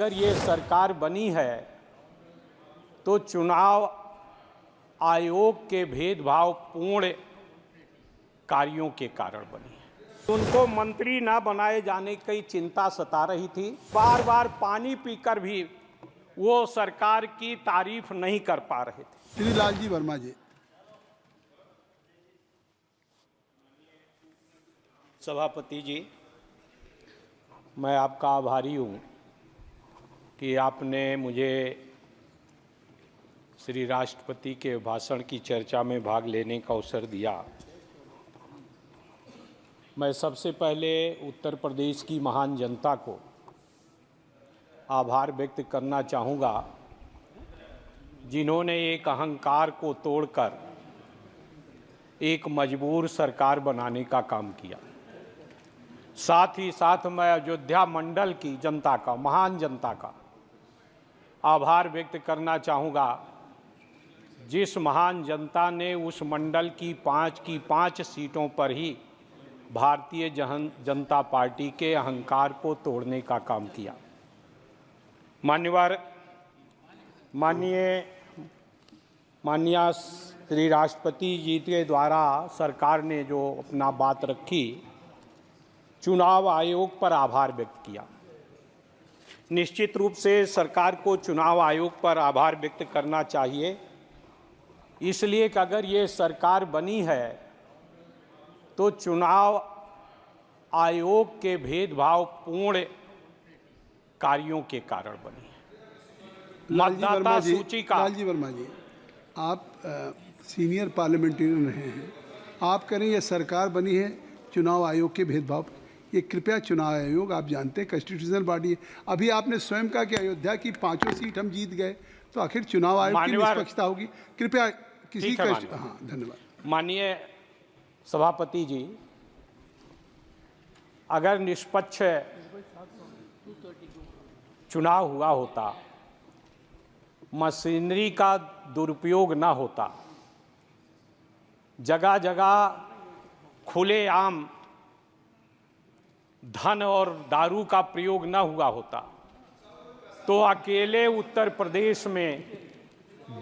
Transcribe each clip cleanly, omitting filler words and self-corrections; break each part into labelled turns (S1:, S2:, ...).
S1: अगर ये सरकार बनी है तो चुनाव आयोग के भेदभावपूर्ण कार्यों के कारण बनी है। उनको मंत्री ना बनाए जाने की चिंता सता रही थी। बार बार पानी पीकर भी वो सरकार की तारीफ नहीं कर पा रहे थे।
S2: श्री लालजी वर्मा जी।
S1: सभापति जी, मैं आपका आभारी हूँ कि आपने मुझे श्री राष्ट्रपति के भाषण की चर्चा में भाग लेने का अवसर दिया। मैं सबसे पहले उत्तर प्रदेश की महान जनता को आभार व्यक्त करना चाहूँगा, जिन्होंने एक अहंकार को तोड़कर एक मजबूर सरकार बनाने का काम किया। साथ ही साथ मैं अयोध्या मंडल की जनता का, महान जनता का आभार व्यक्त करना चाहूँगा, जिस महान जनता ने उस मंडल की पाँच सीटों पर ही भारतीय जनता पार्टी के अहंकार को तोड़ने का काम किया। माननीय श्री राष्ट्रपति जी के द्वारा सरकार ने जो अपना बात रखी, चुनाव आयोग पर आभार व्यक्त किया। निश्चित रूप से सरकार को चुनाव आयोग पर आभार व्यक्त करना चाहिए, इसलिए कि अगर ये सरकार बनी है तो चुनाव आयोग के भेदभावपूर्ण कार्यों के कारण बनी है। मतदाता सूची का
S2: लालजी वर्मा जी, आप सीनियर पार्लियामेंटेरियन रहे हैं, आप कह रहे हैं ये सरकार बनी है चुनाव आयोग के भेदभाव। ये कृपया चुनाव आयोग, आप जानते हैं कॉन्स्टिट्यूशनल बॉडी है। अभी आपने स्वयं कहा कि अयोध्या की 5 सीट हम जीत गए, तो आखिर चुनाव आयोग की निष्पक्षता होगी। कृपया किसी का। हाँ, धन्यवाद।
S1: माननीय सभापति जी, अगर निष्पक्ष चुनाव हुआ होता, मशीनरी का दुरुपयोग ना होता, जगह जगह खुलेआम धन और दारू का प्रयोग न हुआ होता, तो अकेले उत्तर प्रदेश में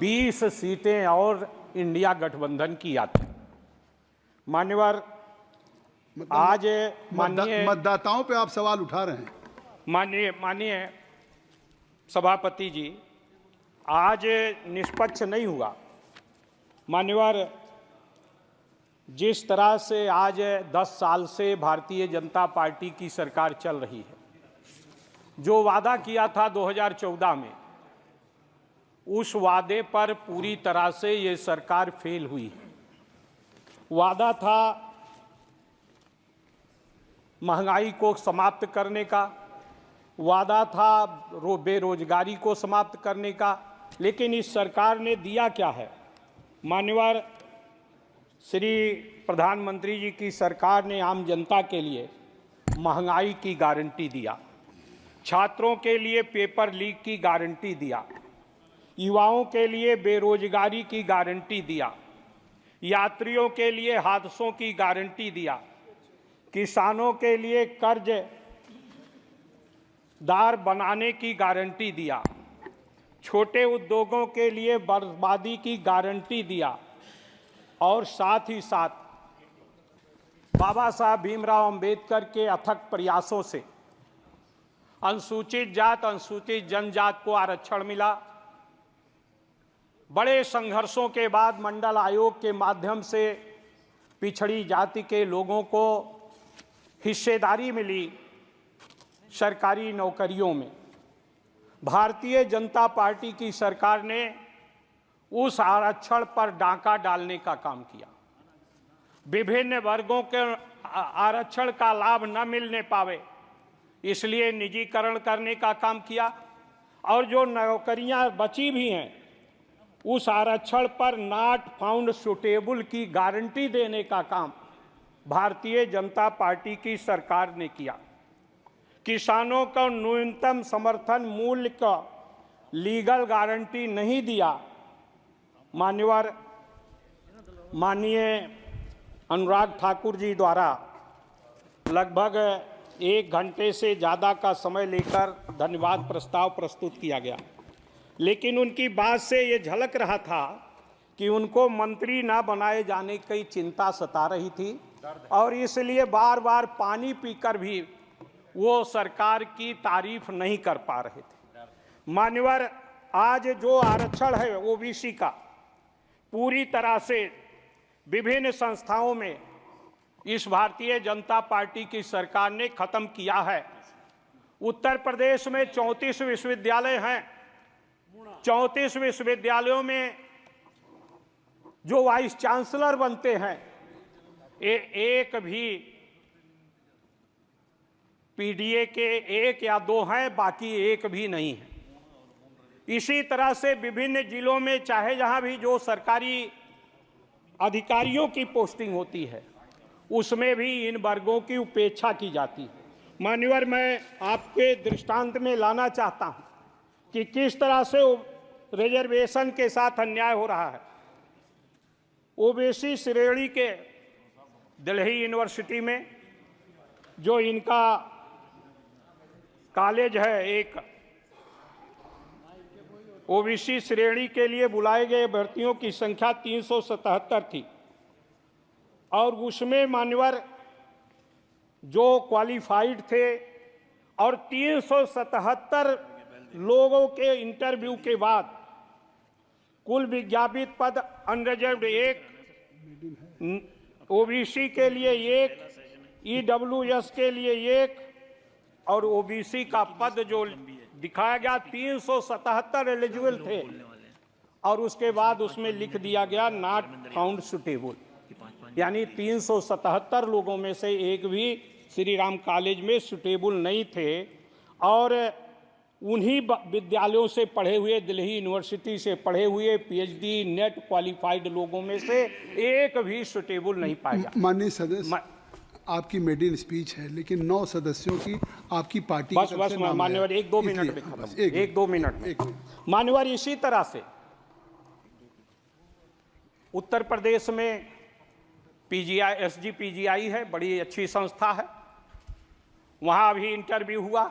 S1: 20 सीटें और इंडिया गठबंधन की आती। मान्यवर, आज
S2: मतदाताओं पे आप सवाल उठा रहे हैं।
S1: माननीय सभापति जी, आज निष्पक्ष नहीं हुआ। मान्यवर, जिस तरह से आज 10 साल से भारतीय जनता पार्टी की सरकार चल रही है, जो वादा किया था 2014 में, उस वादे पर पूरी तरह से ये सरकार फेल हुई है। वादा था महंगाई को समाप्त करने का, वादा था बेरोजगारी को समाप्त करने का, लेकिन इस सरकार ने दिया क्या है? मान्यवर, श्री प्रधानमंत्री जी की सरकार ने आम जनता के लिए महंगाई की गारंटी दिया, छात्रों के लिए पेपर लीक की गारंटी दिया, युवाओं के लिए बेरोजगारी की गारंटी दिया, यात्रियों के लिए हादसों की गारंटी दिया, किसानों के लिए कर्ज दार बनाने की गारंटी दिया, छोटे उद्योगों के लिए बर्बादी की गारंटी दिया, और साथ ही साथ बाबा साहब भीमराव अंबेडकर के अथक प्रयासों से अनुसूचित जात, अनुसूचित जनजात को आरक्षण मिला। बड़े संघर्षों के बाद मंडल आयोग के माध्यम से पिछड़ी जाति के लोगों को हिस्सेदारी मिली सरकारी नौकरियों में। भारतीय जनता पार्टी की सरकार ने उस आरक्षण पर डाका डालने का काम किया। विभिन्न वर्गों के आरक्षण का लाभ न मिलने पावे, इसलिए निजीकरण करने का काम किया, और जो नौकरियां बची भी हैं, उस आरक्षण पर नॉट फाउंड सुटेबल की गारंटी देने का काम भारतीय जनता पार्टी की सरकार ने किया। किसानों को न्यूनतम समर्थन मूल्य का लीगल गारंटी नहीं दिया। माननीय अनुराग ठाकुर जी द्वारा लगभग 1 घंटे से ज़्यादा का समय लेकर धन्यवाद प्रस्ताव प्रस्तुत किया गया, लेकिन उनकी बात से ये झलक रहा था कि उनको मंत्री ना बनाए जाने की चिंता सता रही थी और इसलिए बार बार पानी पीकर भी वो सरकार की तारीफ नहीं कर पा रहे थे। मान्यवर, आज जो आरक्षण है ओबीसी का पूरी तरह से विभिन्न संस्थाओं में इस भारतीय जनता पार्टी की सरकार ने खत्म किया है। उत्तर प्रदेश में 34 विश्वविद्यालय हैं। 34 विश्वविद्यालयों में जो वाइस चांसलर बनते हैं एक भी पीडीए के 1 या 2 हैं, बाकी एक भी नहीं है। इसी तरह से विभिन्न जिलों में चाहे जहां भी जो सरकारी अधिकारियों की पोस्टिंग होती है उसमें भी इन वर्गों की उपेक्षा की जाती है। मान्यवर, मैं आपके दृष्टांत में लाना चाहता हूं कि किस तरह से रिजर्वेशन के साथ अन्याय हो रहा है। ओबीसी श्रेणी के दिल्ली यूनिवर्सिटी में जो इनका कॉलेज है, एक ओबीसी श्रेणी के लिए बुलाए गए भर्तियों की संख्या 377 थी और उसमें मान्यवर जो क्वालिफाइड थे और 377 लोगों के इंटरव्यू के बाद कुल विज्ञापित पद अनरिजर्व्ड 1, ओबीसी के लिए 1, ईडब्ल्यूएस के लिए 1 और ओबीसी का पद जो दिखाया गया 377 एलिजिबल थे और उसके बाद उसमें लिख दिया गया नॉट फाउंड सुटेबल, यानी 377 लोगों में से एक भी श्री राम कॉलेज में सुटेबल नहीं थे और उन्हीं विद्यालयों से पढ़े हुए, दिल्ली यूनिवर्सिटी से पढ़े हुए पीएचडी नेट क्वालिफाइड लोगों में से एक भी सुटेबल नहीं पाया।
S2: माननीय सदस्य, आपकी मेडिन स्पीच है लेकिन 9 सदस्यों की आपकी पार्टी
S1: बस मान्यवर 1-2 मिनट में खत्म, 1-2 मिनट में। मान्यवर, इसी तरह से उत्तर प्रदेश में पीजीआई, एसजीपीजीआई है, बड़ी अच्छी संस्था है, वहां भी इंटरव्यू हुआ।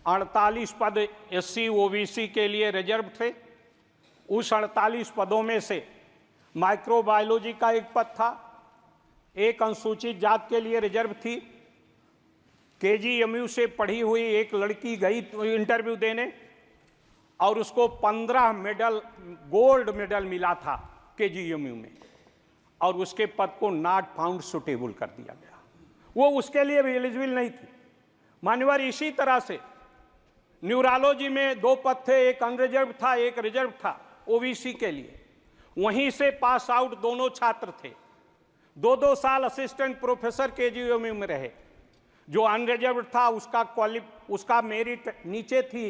S1: 48 पद एससी ओबीसी के लिए रिजर्व थे। उस 48 पदों में से माइक्रोबायोलॉजी का एक पद था, एक अनुसूचित जात के लिए रिजर्व थी। केजीएमयू से पढ़ी हुई एक लड़की गई इंटरव्यू देने और उसको 15 मेडल, गोल्ड मेडल मिला था केजीएमयू में और उसके पद को नॉट फाउंड सुटेबल कर दिया गया, वो उसके लिए भी एलिजिबल नहीं थी। मान्यवर, इसी तरह से न्यूरोलॉजी में 2 पद थे, एक अनरिजर्व था, एक रिजर्व था ओबीसी के लिए। वहीं से पास आउट दोनों छात्र थे, 2-2 साल असिस्टेंट प्रोफेसर केजीएमयू में रहे। जो अनरिजर्व था उसका मेरिट नीचे थी,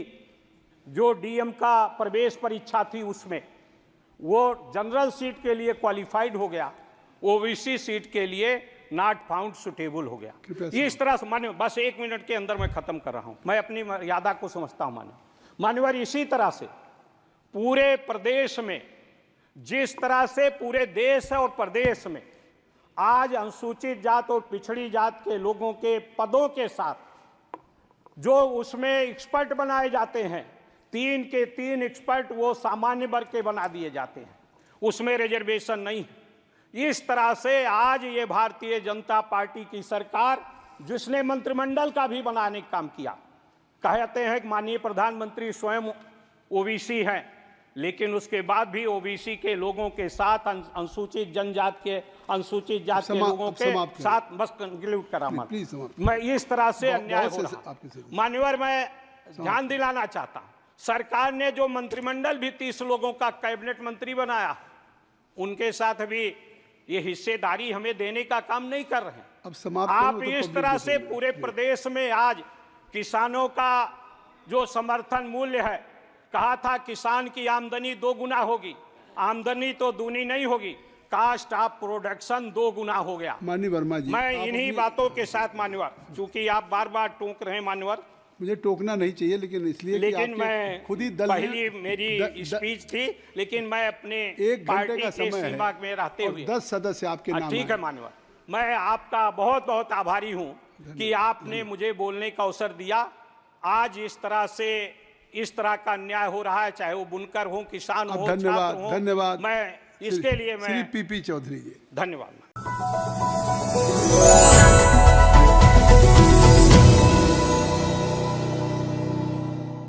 S1: जो डीएम का प्रवेश परीक्षा थी उसमें वो जनरल सीट के लिए क्वालिफाइड हो गया, ओबीसी सीट के लिए नॉट फाउंड सुटेबल हो गया। इस तरह से मान्य, बस 1 मिनट के अंदर मैं खत्म कर रहा हूं, मैं अपनी मर्यादा को समझता हूं मान्यवर। इसी तरह से पूरे प्रदेश में, जिस तरह से पूरे देश और प्रदेश में आज अनुसूचित जात और पिछड़ी जात के लोगों के पदों के साथ जो उसमें एक्सपर्ट बनाए जाते हैं, 3 के 3 एक्सपर्ट वो सामान्य वर्ग के बना दिए जाते हैं, उसमें रिजर्वेशन नहीं है। इस तरह से आज ये भारतीय जनता पार्टी की सरकार, जिसने मंत्रिमंडल का भी बनाने का काम किया, कहते हैं कि माननीय प्रधानमंत्री स्वयं ओबीसी हैं, लेकिन उसके बाद भी ओबीसी के लोगों के साथ अनुसूचित जनजात के, अनुसूचित जात के लोगों के साथ बस कंक्लूड करा मैं इस तरह से अन्याय हो रहा। मान्यवर, मैं ध्यान दिलाना चाहता हूं, सरकार ने जो मंत्रिमंडल भी 30 लोगों का कैबिनेट मंत्री बनाया, उनके साथ भी ये हिस्सेदारी हमें देने का काम नहीं कर रहे हैं।
S2: अब समाप्त
S1: आप इस तरह से पूरे प्रदेश में आज किसानों का जो समर्थन मूल्य है, कहा था किसान की आमदनी 2 गुना होगी, आमदनी तो दूनी नहीं होगी, कास्ट ऑफ प्रोडक्शन 2 गुना हो गया।
S2: माननीय वर्मा जी,
S1: मैं इन्हीं बातों के साथ मान्यवर, चूंकि आप बार बार टोक रहे हैं मान्यवर,
S2: मुझे टोकना नहीं चाहिए, लेकिन इसलिए
S1: लेकिन मैं
S2: खुद ही दल
S1: पहली मेरी स्पीच थी, लेकिन मैं अपने
S2: 1 घंटे का समय
S1: सीमा में रहते हुए
S2: 10 सदस्य आपके नाम
S1: ठीक है मान्यवर, मैं आपका बहुत बहुत आभारी हूं कि आपने मुझे बोलने का अवसर दिया। आज इस तरह का अन्याय हो रहा है, चाहे वो बुनकर हो, किसान हो,
S2: धन्यवाद,
S1: छात्र हो।
S2: धन्यवाद।
S1: मैं इसके लिए
S2: श्री पीपी चौधरी जी,
S1: धन्यवाद।